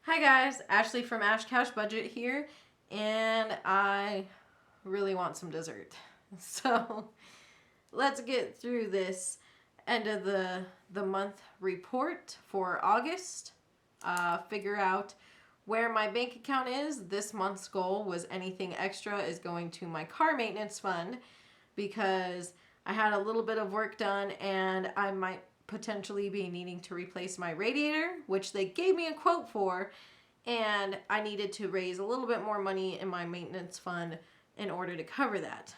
Hi guys, Ashley from Ash Cash Budget here, and I really want some dessert. So let's get through this end of the month report for August. Figure out where my bank account is. This month's goal was anything extra is going to my car maintenance fund because I had a little bit of work done and I might potentially be needing to replace my radiator, which they gave me a quote for, and I needed to raise a little bit more money in my maintenance fund in order to cover that.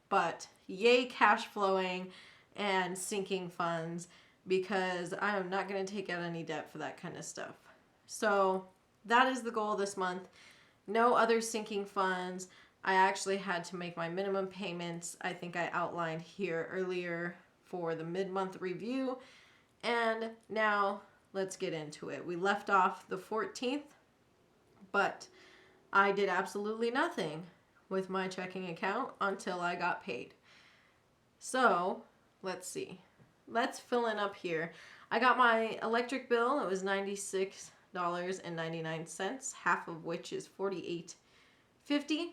But yay, cash flowing and sinking funds, because I am not going to take out any debt for that kind of stuff. So that is the goal this month. No other sinking funds. I actually had to make my minimum payments. I think I outlined here earlier for the mid-month review. And now let's get into it. We left off the 14th, but I did absolutely nothing with my checking account until I got paid. So let's see. Let's fill in up here. I got my electric bill. It was $96.99, half of which is $48.50.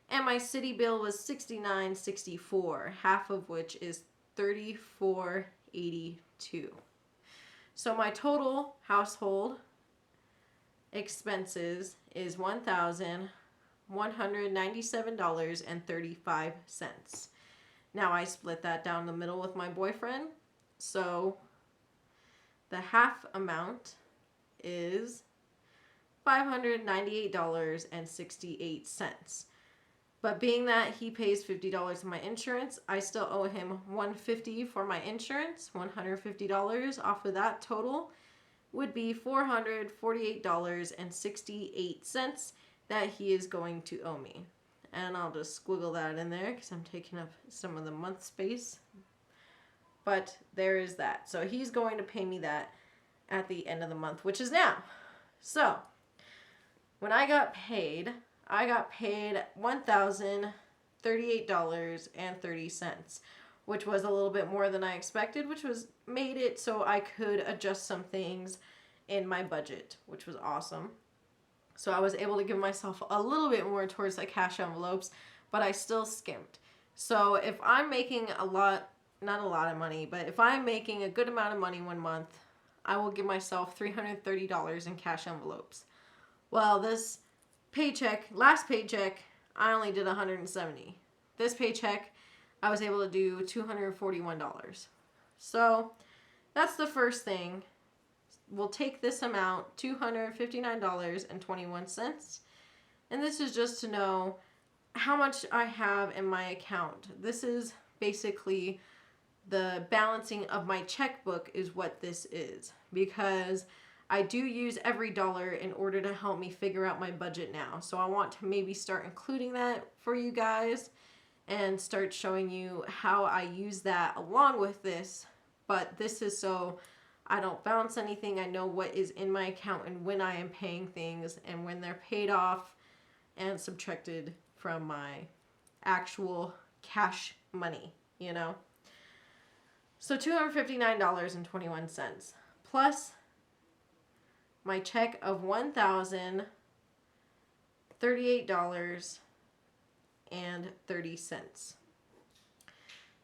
And my city bill was $69.64, half of which is $34.82. So my total household expenses is $1,197.35. Now I split that down the middle with my boyfriend. So the half amount is $598.68. But being that he pays $50 in my insurance, I still owe him $150 for my insurance. $150 off of that total would be $448.68 that he is going to owe me. And I'll just squiggle that in there because I'm taking up some of the month space. But there is that. So he's going to pay me that at the end of the month, which is now. So when I got paid $1,038.30, which was a little bit more than I expected, which was made it so I could adjust some things in my budget, which was awesome. So I was able to give myself a little bit more towards the cash envelopes, but I still skimped. So if I'm making not a lot of money, but if I'm making a good amount of money one month, I will give myself $330 in cash envelopes. Well, this last paycheck, I only did $170. This paycheck, I was able to do $241. So that's the first thing. We'll take this amount, $259.21. And this is just to know how much I have in my account. This is basically the balancing of my checkbook is what this is, because I do use every dollar in order to help me figure out my budget now. So I want to maybe start including that for you guys and start showing you how I use that along with this. But this is so I don't bounce anything. I know what is in my account and when I am paying things and when they're paid off and subtracted from my actual cash money, So $259.21 plus my check of $1,038.30.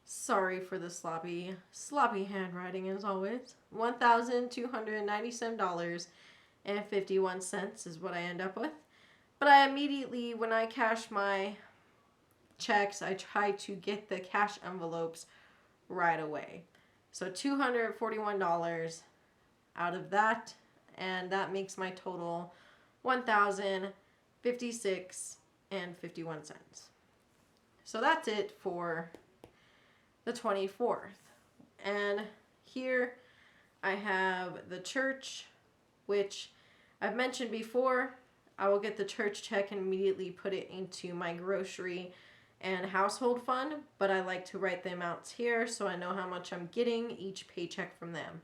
Sorry for the sloppy handwriting as always. $1,297.51 is what I end up with. But I immediately, when I cash my checks, I try to get the cash envelopes right away. So $241 out of that, and that makes my total $1,056.51. So that's it for the 24th. And here I have the church, which I've mentioned before. I will get the church check and immediately put it into my grocery and household fund, but I like to write the amounts here so I know how much I'm getting each paycheck from them,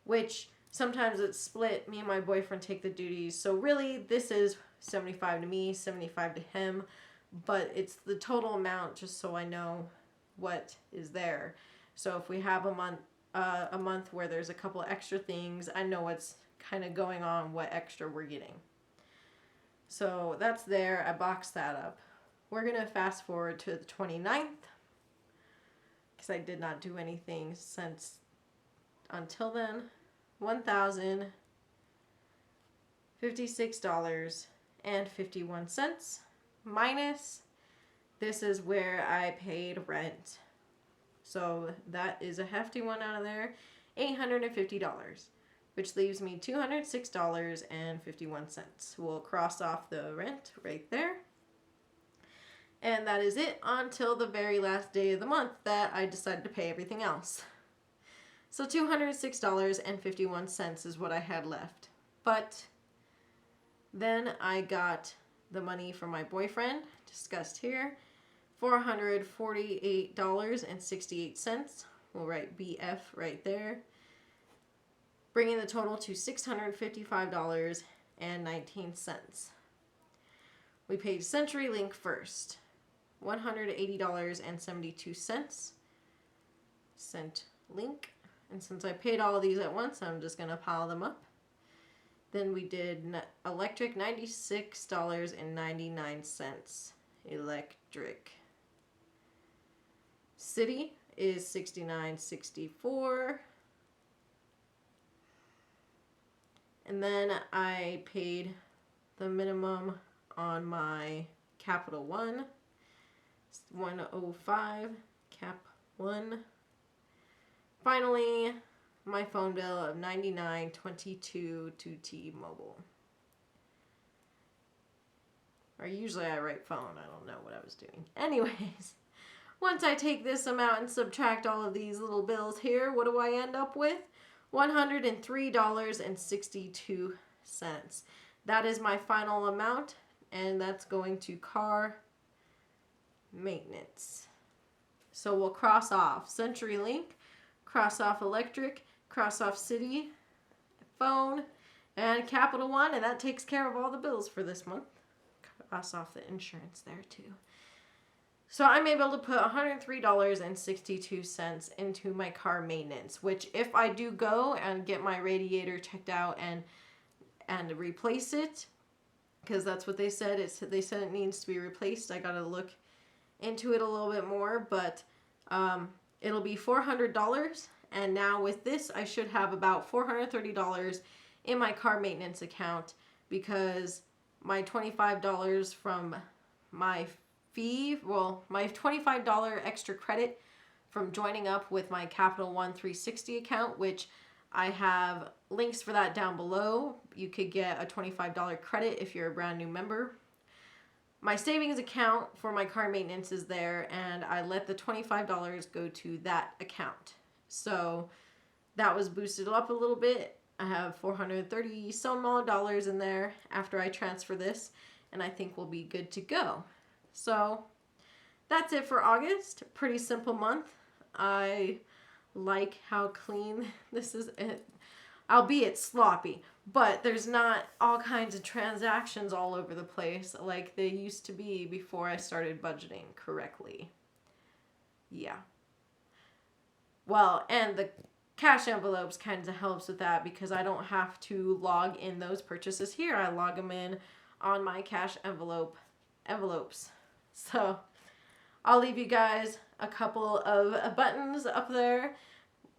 which sometimes it's split. Me and my boyfriend take the duties. So really this is 75 to me, 75 to him, but it's the total amount just so I know what is there. So if we have a month where there's a couple extra things, I know what's kind of going on what extra we're getting. So that's there. I boxed that up. We're going to fast forward to the 29th because I did not do anything since until then. $1,056.51 minus, this is where I paid rent. So that is a hefty one out of there, $850, which leaves me $206.51. We'll cross off the rent right there. And that is it until the very last day of the month that I decided to pay everything else. So $206.51 is what I had left. But then I got the money from my boyfriend, discussed here, $448.68. We'll write BF right there, bringing the total to $655.19. We paid CenturyLink first, $180.72. CenturyLink. And since I paid all of these at once, I'm just going to pile them up. Then we did electric, $96.99. Electric. City is $69.64. And then I paid the minimum on my Capital One, $105, Cap One. Finally, my phone bill of $99.22 to T-Mobile. Or usually I write phone. I don't know what I was doing. Anyways, once I take this amount and subtract all of these little bills here, what do I end up with? $103.62. That is my final amount, and that's going to car maintenance. So we'll cross off CenturyLink, cross off electric, cross off city, phone, and Capital One, and that takes care of all the bills for this month. Cross off the insurance there too. So I'm able to put $103.62 into my car maintenance, which if I do go and get my radiator checked out and replace it, because that's what they said. They said it needs to be replaced. I got to look into it a little bit more, but it'll be $400, and now with this I should have about $430 in my car maintenance account, because my $25 from my fee, well, my $25 extra credit from joining up with my Capital One 360 account, which I have links for that down below. You could get a $25 credit if you're a brand new member. My savings account for my car maintenance is there, and I let the $25 go to that account. So that was boosted up a little bit. I have $430 some odd dollars in there after I transfer this, and I think we'll be good to go. So that's it for August. Pretty simple month. I like how clean this is, albeit sloppy, but there's not all kinds of transactions all over the place like they used to be before I started budgeting correctly. Yeah. Well, and the cash envelopes kind of helps with that, because I don't have to log in those purchases here. I log them in on my cash envelopes. So I'll leave you guys a couple of buttons up there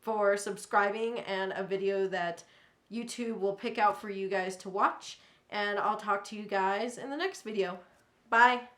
for subscribing and a video that YouTube will pick out for you guys to watch. And I'll talk to you guys in the next video. Bye.